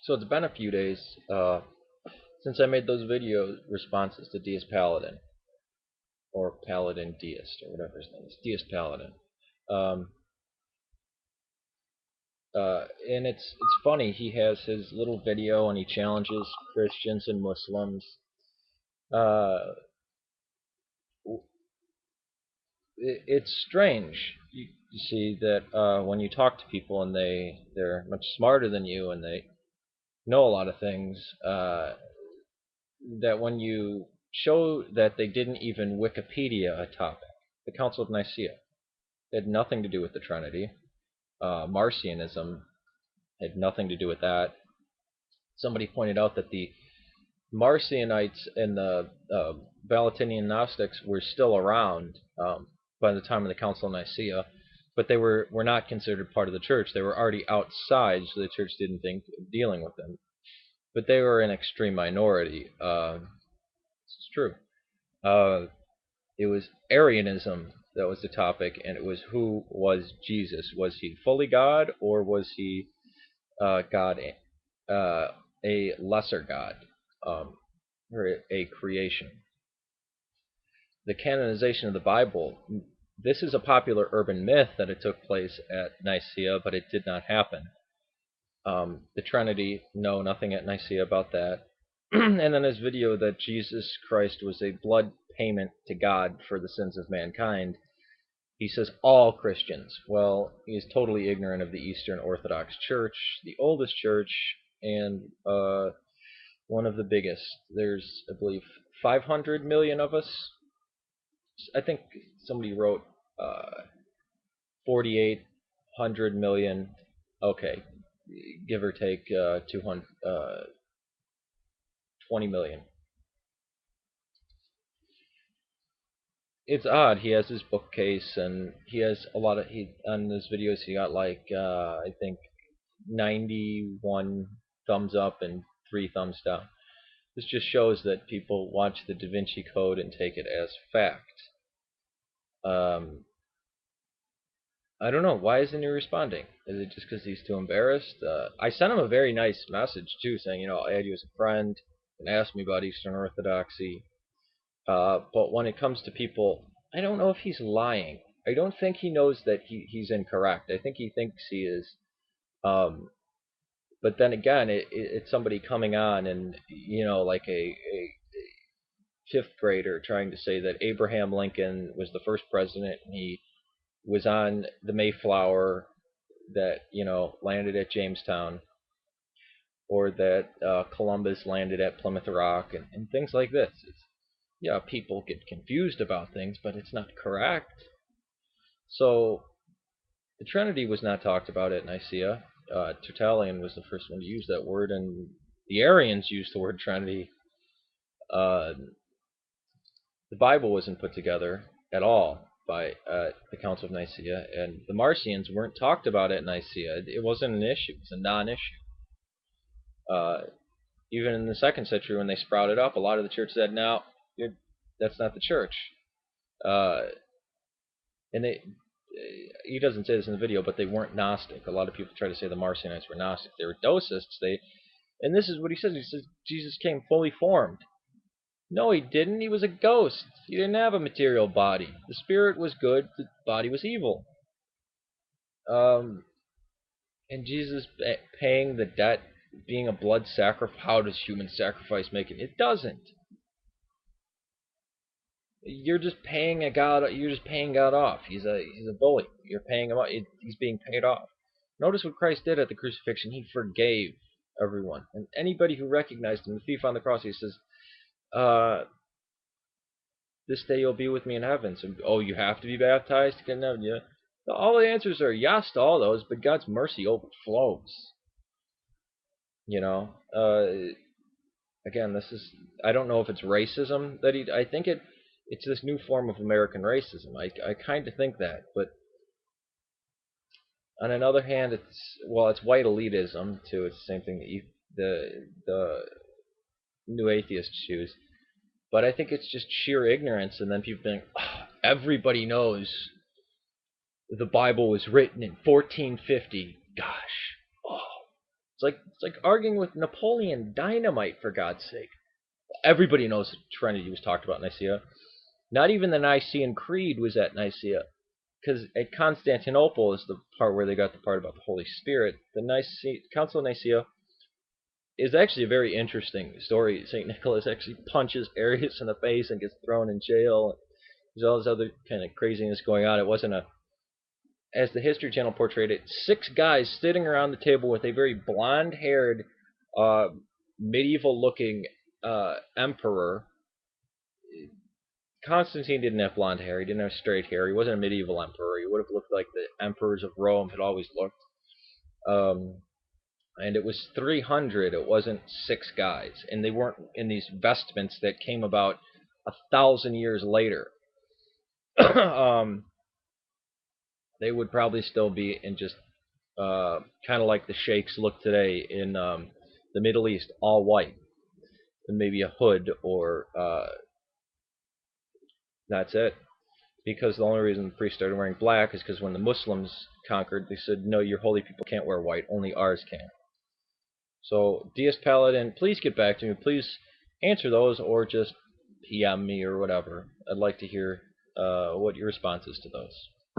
So it's been a few days since I made those video responses to DeistPaladin, or Paladin Deist, or whatever his name is, DeistPaladin. Um, and it's funny. He has his little video and he challenges Christians and Muslims. Uh, it's strange. You see that when you talk to people and they're much smarter than you and they know a lot of things, that when you show that they didn't even Wikipedia a topic, the Council of Nicea had nothing to do with the Trinity. Marcionism had nothing to do with that. Somebody pointed out that the Marcionites and the Valentinian Gnostics were still around by the time of the Council of Nicea, but they were not considered part of the church. They were already outside, so the church didn't think of dealing with them. But they were an extreme minority. It's true. It was Arianism that was the topic, and it was who was Jesus? Was he fully God, or was he God, a lesser God, or a creation? The canonization of the Bible. This is a popular urban myth that it took place at Nicea, but it did not happen. The Trinity, no, nothing at Nicea about that. And then his video that Jesus Christ was a blood payment to God for the sins of mankind. He says all Christians. Well, he's totally ignorant of the Eastern Orthodox Church, the oldest church, and one of the biggest. There's, I believe, 500 million of us. I think somebody wrote 4,800 million. Okay, give or take 20 million. It's odd. He has his bookcase, and he has a lot of on his videos. He got like I think 91 thumbs up and 3 thumbs down. This just shows that people watch the Da Vinci Code and take it as fact. I don't know. Why isn't he responding? Is it just because he's too embarrassed? I sent him a very nice message too, saying, I had you as a friend and asked me about Eastern Orthodoxy. But when it comes to people, I don't know if he's lying. I don't think he knows that he's incorrect. I think he thinks he is. But then again, it's somebody coming on and, like a fifth grader trying to say that Abraham Lincoln was the first president and he was on the Mayflower that, landed at Jamestown, or that Columbus landed at Plymouth Rock, and things like this. Yeah, people get confused about things, but it's not correct. So the Trinity was not talked about at Nicea. Tertullian was the first one to use that word, and the Arians used the word Trinity. The Bible wasn't put together at all by the Council of Nicea, and the Marcions weren't talked about at Nicea. It wasn't an issue. It was a non-issue. Even in the 2nd century, when they sprouted up, a lot of the church said, "No, that's not the church." And he doesn't say this in the video, but they weren't Gnostic. A lot of people try to say the Marcionites were Gnostic. They were Docists. And this is what he says. He says Jesus came fully formed. No, he didn't. He was a ghost. He didn't have a material body. The spirit was good. The body was evil. And Jesus paying the debt, being a blood sacrifice. How does human sacrifice make it? It doesn't. You're just paying a god. You're just paying God off. He's a bully. You're paying him off. He's being paid off. Notice what Christ did at the crucifixion. He forgave everyone, and anybody who recognized him. The thief on the cross. He says, "This day you'll be with me in heaven." So, you have to be baptized to get in heaven. Yeah. All the answers are yes to all those, but God's mercy overflows. Again, this is. I don't know if it's racism that he. I think it's this new form of American racism. I kind of think that, but on another hand, it's white elitism too. It's the same thing that the new atheists choose. But I think it's just sheer ignorance, and then people think, everybody knows the Bible was written in 1450. Gosh, It's like arguing with Napoleon Dynamite, for God's sake. Everybody knows the Trinity was talked about in Nicea. Not even the Nicene Creed was at Nicea, because at Constantinople is the part where they got the part about the Holy Spirit. The Council of Nicea is actually a very interesting story. St. Nicholas actually punches Arius in the face and gets thrown in jail. There's all this other kind of craziness going on. It wasn't a, as the History Channel portrayed it, 6 guys sitting around the table with a very blonde-haired, medieval-looking emperor. Constantine didn't have blonde hair. He didn't have straight hair. He wasn't a medieval emperor. He would have looked like the emperors of Rome had always looked. And it was 300. It wasn't 6 guys. And they weren't in these vestments that came about 1,000 years later. They would probably still be in just kind of like the sheikhs look today in the Middle East, all white. And maybe a hood or that's it. Because the only reason the priests started wearing black is because when the Muslims conquered, they said, no, your holy people can't wear white, only ours can. So, DeistPaladin, please get back to me. Please answer those or just PM me or whatever. I'd like to hear what your response is to those.